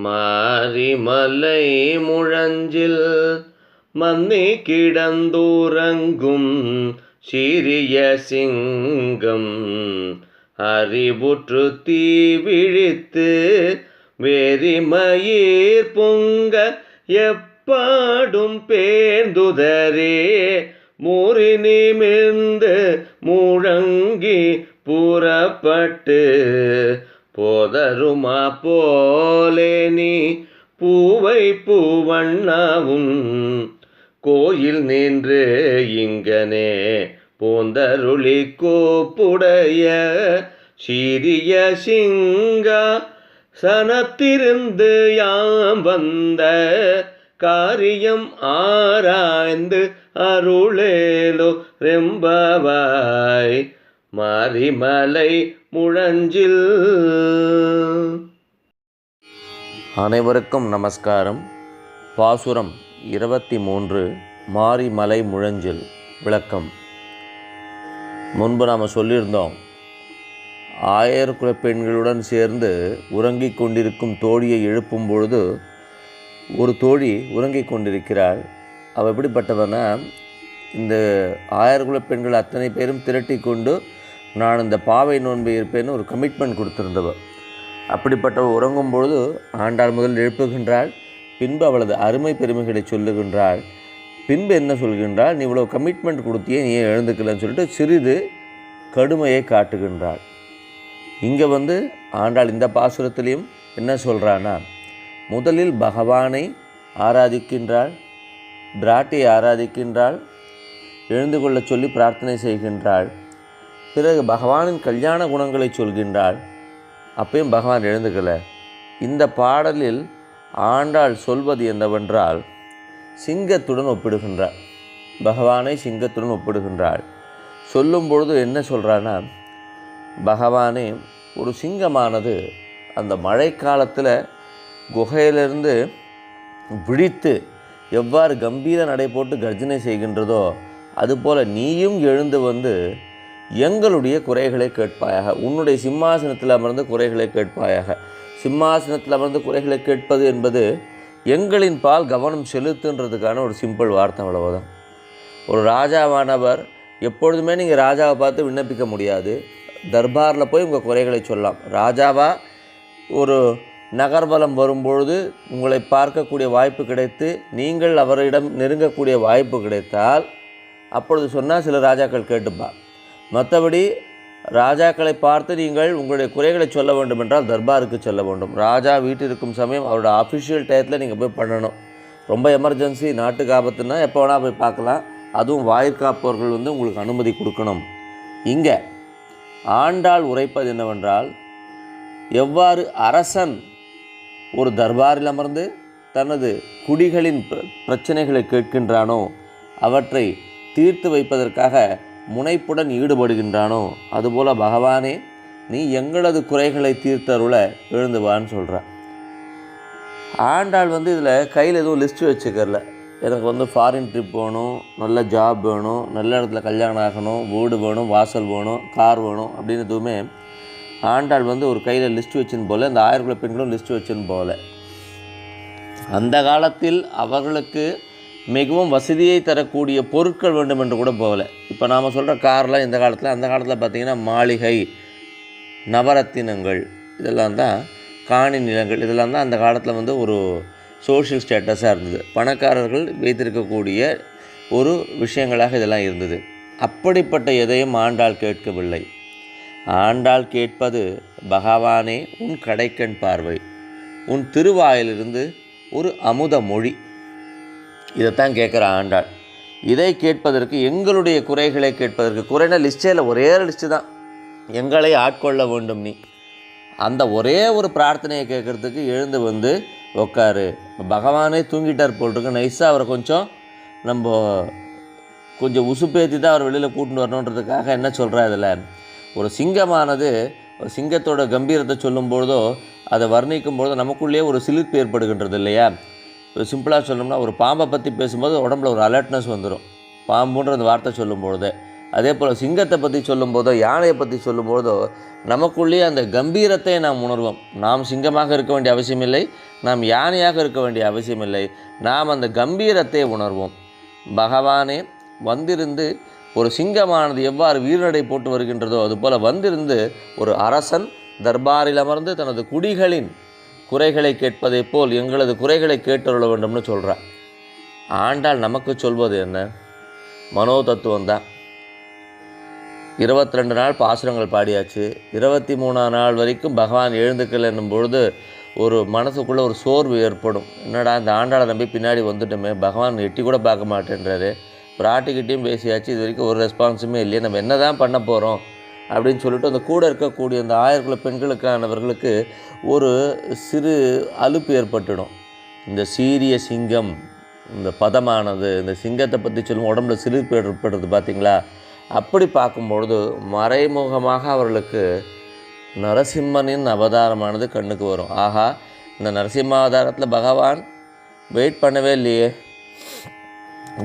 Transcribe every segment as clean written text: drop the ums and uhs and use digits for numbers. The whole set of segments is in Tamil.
மாரிமலை முழஞ்சில் மன்னி கிடந்துறங்கும் சிறிய சிங்கம் அறிவுற்று தீ விழித்து வெறிமயிர் பொங்க எப்பாடும் பேர்ந்துதரே மூறி நிமிர்ந்து முழங்கி புறப்பட்டு போதருமா போலே நீ பூவை பூவண்ணாவும் கோயில் நின்று இங்கனே போந்தருளி கோப்புடைய சிறிய சிங்கா சனத்திருந்து யாம் வந்த காரியம் ஆராய்ந்து அருளேலோ ரெம்பவாய் மாரிமலை முழஞ்சில். அனைவருக்கும் நமஸ்காரம். பாசுரம் 23 மாரிமலை முழஞ்சில் விளக்கம். முன்பு நாம் சொல்லியிருந்தோம், ஆயர்குல பெண்களுடன் சேர்ந்து உறங்கிக் கொண்டிருக்கும் தோழியை எழுப்பும் பொழுது ஒரு தோழி உறங்கிக் கொண்டிருக்கிறாள். அவள் எப்படிப்பட்டவனா, இந்த ஆயர்குல பெண்கள் அத்தனை பேரும் திரட்டி கொண்டு நான் இந்த பாவை நோன்பை இருப்பேன்னு ஒரு கமிட்மெண்ட் கொடுத்துருந்தவள். அப்படிப்பட்டவள் உறங்கும் பொழுது ஆண்டாள் முதல் எழுப்புகின்றாள். பின்பு அவளது அருமை பெருமைகளை சொல்லுகின்றாள். பின்பு என்ன சொல்கின்றாள், நீ இவ்வளோ கமிட்மெண்ட் கொடுத்தியே, நீ எழுந்துக்கலன்னு சொல்லிட்டு சிறிது கடுமையை காட்டுகின்றாள். இங்கே ஆண்டாள் இந்த பாசுரத்திலையும் என்ன சொல்கிறான்னா, முதலில் பகவானை ஆராதிக்கின்றாள், பிராட்டியை ஆராதிக்கின்றாள், எழுந்து கொள்ள சொல்லி பிரார்த்தனை செய்கின்றாள். பிறகு பகவானின் கல்யாண குணங்களை சொல்கின்றாள். அப்பயும் பகவான் எழுந்துக்கலை. இந்த பாடலில் ஆண்டாள் சொல்வது என்னவென்றால், சிங்கத்துடன் ஒப்பிடுகின்றாள். பகவானை சிங்கத்துடன் ஒப்பிடுகின்றாள். சொல்லும் பொழுது என்ன சொல்கிறான்னா, பகவானே, ஒரு சிங்கமானது அந்த மழைக்காலத்தில் குகையிலிருந்து விழித்து எவ்வாறு கம்பீர நடை போட்டு கர்ஜனை செய்கின்றதோ அதுபோல் நீயும் எழுந்து எங்களுடைய குறைகளை கேட்பாயாக. உன்னுடைய சிம்மாசனத்தில் அமர்ந்து குறைகளை கேட்பாயாக. சிம்மாசனத்தில் அமர்ந்து குறைகளை கேட்பது என்பது எங்களின் பால் கவனம் செலுத்துன்றதுக்கான ஒரு சிம்பிள் வார்த்தை, அவ்வளவுதான். ஒரு ராஜாவானவர் எப்பொழுதுமே நீங்கள் ராஜாவை பார்த்து விண்ணப்பிக்க முடியாது. தர்பாரில் போய் உங்கள் குறைகளை சொல்லலாம். ராஜாவா ஒரு நகர்வலம் வரும்பொழுது உங்களை பார்க்கக்கூடிய வாய்ப்பு கிடைத்து நீங்கள் அவரிடம் நெருங்கக்கூடிய வாய்ப்பு கிடைத்தால் அப்பொழுது சொன்னால் சில ராஜாக்கள் கேட்டுப்பார். மற்றபடி ராஜாக்களை பார்த்து நீங்கள் உங்களுடைய குறைகளை சொல்ல வேண்டும் என்றால் தர்பாருக்கு செல்ல வேண்டும். ராஜா வீட்டில் இருக்கும் சமயம் அவரோட அஃபிஷியல் டயத்தில் நீங்கள் போய் பண்ணணும். ரொம்ப எமர்ஜென்சி, நாட்டுக்கு ஆபத்துன்னா எப்போ வேணால் போய் பார்க்கலாம். அதுவும் வாயிற்காப்பவர்கள் உங்களுக்கு அனுமதி கொடுக்கணும். இங்கே ஆண்டாள் உரைப்பது என்னவென்றால், எவ்வாறு அரசன் ஒரு தர்பாரில் அமர்ந்து தனது குடிகளின் பிரச்சனைகளை கேட்கின்றானோ, அவற்றை தீர்த்து வைப்பதற்காக முனைப்புடன் ஈடுபடுகின்றானோ, அதுபோல் பகவானே, நீ எங்களது குறைகளை தீர்த்தருள எழுந்துவான்னு சொல்கிறான். ஆண்டாள் இதில் கையில் எதுவும் லிஸ்ட்டு வச்சுக்கல. எனக்கு ஃபாரின் ட்ரிப் வேணும், நல்ல ஜாப் வேணும், நல்ல இடத்துல கல்யாணம் ஆகணும், வீடு வேணும், வாசல் வேணும், கார் வேணும் அப்படின்னு எதுவுமே ஆண்டாள் ஒரு கையில் லிஸ்ட்டு வச்சுன்னு போல, இந்த ஆயர்குல பெண்களும் லிஸ்ட்டு வச்சுன்னு போல. அந்த காலத்தில் அவர்களுக்கு மிகவும் வசதியை தரக்கூடிய பொருட்கள் வேண்டும் என்று கூட போகல. இப்போ நாம் சொல்கிற கார்லாம் இந்த காலத்தில், அந்த காலத்தில் பார்த்திங்கன்னா மாளிகை, நவரத்தினங்கள், இதெல்லாம் தான் காணி நிலங்கள், இதெல்லாம் தான் அந்த காலத்தில் ஒரு சோஷியல் ஸ்டேட்டஸாக இருந்தது. பணக்காரர்கள் வைத்திருக்கக்கூடிய ஒரு விஷயங்களாக இதெல்லாம் இருந்தது. அப்படிப்பட்ட எதையும் ஆண்டாள் கேட்கவில்லை. ஆண்டாள் கேட்பது, பகவானே, உன் கடைக்கண் பார்வை, உன் திருவாயிலிருந்து ஒரு அமுத மொழி, இதைத்தான் கேட்குற ஆண்டாள். இதை கேட்பதற்கு, எங்களுடைய குறைகளை கேட்பதற்கு, குறைன லிஸ்டே ஒரே லிஸ்ட்டு தான், எங்களை ஆட்கொள்ள வேண்டும் நீ, அந்த ஒரே ஒரு பிரார்த்தனையை கேட்குறதுக்கு எழுந்து உட்காரு. பகவானே தூங்கிட்டார் போட்டிருக்கு, நைஸாக அவரை கொஞ்சம் உசுப்பேற்றி தான் அவர் வெளியில் கூட்டின்னு வரணுன்றதுக்காக என்ன சொல்கிறா இதில், ஒரு சிங்கமானது ஒரு சிங்கத்தோட கம்பீரத்தை சொல்லும்பொழுதோ அதை வர்ணிக்கும் பொழுதோ நமக்குள்ளேயே ஒரு சிலிர்ப்பு ஏற்படுகின்றது இல்லையா. ஒரு சிம்பிளாக சொல்லணும்னா, ஒரு பாம்பை பற்றி பேசும்போது உடம்புல ஒரு அலர்ட்னஸ் வந்துடும். பாம்புன்ற அந்த வார்த்தை சொல்லும்பொழுது அதே போல் சிங்கத்தை பற்றி சொல்லும்போதோ யானையை பற்றி சொல்லும்போதோ நமக்குள்ளேயே அந்த கம்பீரத்தை நாம் உணர்வோம். நாம் சிங்கமாக இருக்க வேண்டிய அவசியமில்லை, நாம் யானையாக இருக்க வேண்டிய அவசியமில்லை, நாம் அந்த கம்பீரத்தை உணர்வோம். பகவானே வந்திருந்து ஒரு சிங்கமானது எவ்வாறு வீரநடை போட்டு வருகின்றதோ அதுபோல் வந்திருந்து ஒரு அரசன் தர்பாரில் அமர்ந்து தனது குடிகளின் குறைகளை கேட்பதைப் போல் எங்களது குறைகளை கேட்டுள்ள வேண்டும்னு சொல்கிறார். ஆண்டாள் நமக்கு சொல்வது என்ன? மனோ தத்துவம் தான். 22 நாள் பாசுரங்கள் பாடியாச்சு. 23ஆம் நாள் வரைக்கும் பகவான் எழுந்துக்கல் என்னும் பொழுது ஒரு மனசுக்குள்ளே ஒரு சோர்வு ஏற்படும். என்னடா இந்த ஆண்டாளை நம்பி பின்னாடி வந்துட்டோமே, பகவான் எட்டி கூட பார்க்க மாட்டேன்றாரு, பிராட்டிக்கிட்டையும் பேசியாச்சு, இது வரைக்கும் ஒரு ரெஸ்பான்ஸுமே இல்லையே, நம்ம என்ன தான் பண்ண போகிறோம் அப்படின்னு சொல்லிட்டு அந்த கூட இருக்கக்கூடிய அந்த 1000 பெண்களுக்கானவர்களுக்கு ஒரு சிறு அலுப்பு ஏற்பட்டுடும். இந்த சீரிய சிங்கம், இந்த பதமானது, இந்த சிங்கத்தை பற்றி சொல்லும் உடம்புல சிலிர்ப்பு ஏற்படுறது பார்த்திங்களா? அப்படி பார்க்கும்பொழுது மறைமுகமாக அவர்களுக்கு நரசிம்மனின் அவதாரமானது கண்ணுக்கு வரும். ஆஹா, இந்த நரசிம்ம அவதாரத்தில் பகவான் வெயிட் பண்ணவே இல்லையே,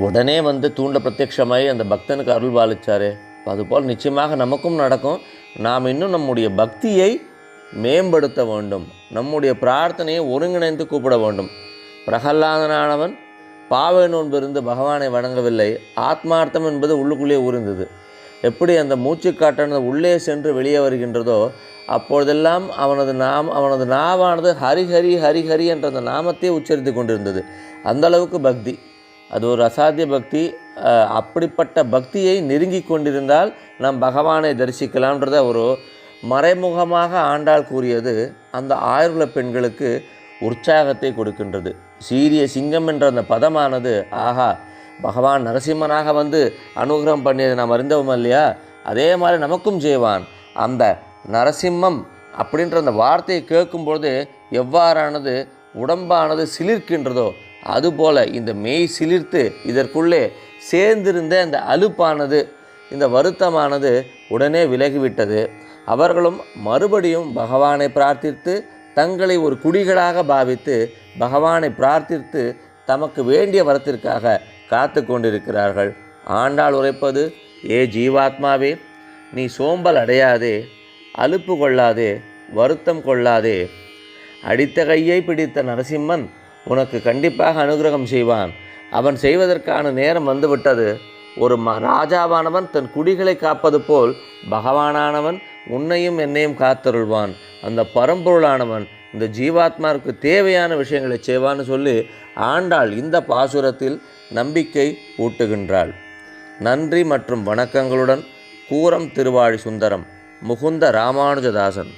உடனே வந்து தூண்ட பிரத்யட்சமாகி அந்த பக்தனுக்கு அருள் பாலிச்சாரே. அதுபோல் நிச்சயமாக நமக்கும் நடக்கும். நாம் இன்னும் நம்முடைய பக்தியை மேம்படுத்த வேண்டும், நம்முடைய பிரார்த்தனையை ஒருங்கிணைந்து கூப்பிட வேண்டும். பிரகல்லாதனானவன் பாவை நோன்பிருந்து பகவானை வணங்கவில்லை, ஆத்மார்த்தம் என்பது உள்ளுக்குள்ளே ஊர்ந்தது. எப்படி அந்த மூச்சுக்காட்டானது உள்ளே சென்று வெளியே வருகின்றதோ அப்பொழுதெல்லாம் அவனது நாவானது ஹரிஹரி ஹரிஹரி என்ற அந்த நாமத்தை உச்சரித்து கொண்டிருந்தது. அந்த அளவுக்கு பக்தி, அது ஒரு அசாத்திய பக்தி. அப்படிப்பட்ட பக்தியை நெருங்கி கொண்டிருந்தால் நாம் பகவானை தரிசிக்கலாம்ன்றத ஒரு மறைமுகமாக ஆண்டாள் கூறியது அந்த 1000 பெண்களுக்கு உற்சாகத்தை கொடுக்கின்றது. சீரிய சிங்கம் என்ற அந்த பதமானது, ஆஹா, பகவான் நரசிம்மனாக வந்து அனுகிரகம் பண்ணியதை நாம் அறிந்தோம் இல்லையா? அதே மாதிரி நமக்கும் செய்வான். அந்த நரசிம்மம் அப்படின்ற அந்த வார்த்தையை கேட்கும்பொழுது எவ்வாறானது உடம்பானது சிலிர்க்கின்றதோ அதுபோல் இந்த மெய் சிலிர்த்து இதற்குள்ளே சேர்ந்திருந்த அந்த அலுப்பானது, இந்த வருத்தமானது உடனே விலகிவிட்டது. அவர்களும் மறுபடியும் பகவானை பிரார்த்தித்து தங்களை ஒரு குடிகளாக பாவித்து பகவானை பிரார்த்தித்து தமக்கு வேண்டிய வரத்திற்காக காத்து கொண்டிருக்கிறார்கள். ஆண்டாள் உரைப்பது, ஏ ஜீவாத்மாவே, நீ சோம்பல் அடையாதே, அலுப்பு கொள்ளாதே, வருத்தம் கொள்ளாதே. அடித்த கையை பிடித்த நரசிம்மன் உனக்கு கண்டிப்பாக அனுகிரகம் செய்வான். அவன் செய்வதற்கான நேரம் வந்துவிட்டது. ஒரு ராஜாவானவன் தன் குடிகளை காப்பது போல் பகவானானவன் உன்னையும் என்னையும் காத்தருள்வான். அந்த பரம்பொருளானவன் இந்த ஜீவாத்மாவுக்கு தேவையான விஷயங்களை செய்வான்னு சொல்லி ஆண்டாள் இந்த பாசுரத்தில் நம்பிக்கை ஊட்டுகின்றாள். நன்றி மற்றும் வணக்கங்களுடன் கூரம் திருவாழி சுந்தரம், முகுந்த ராமானுஜதாசன்.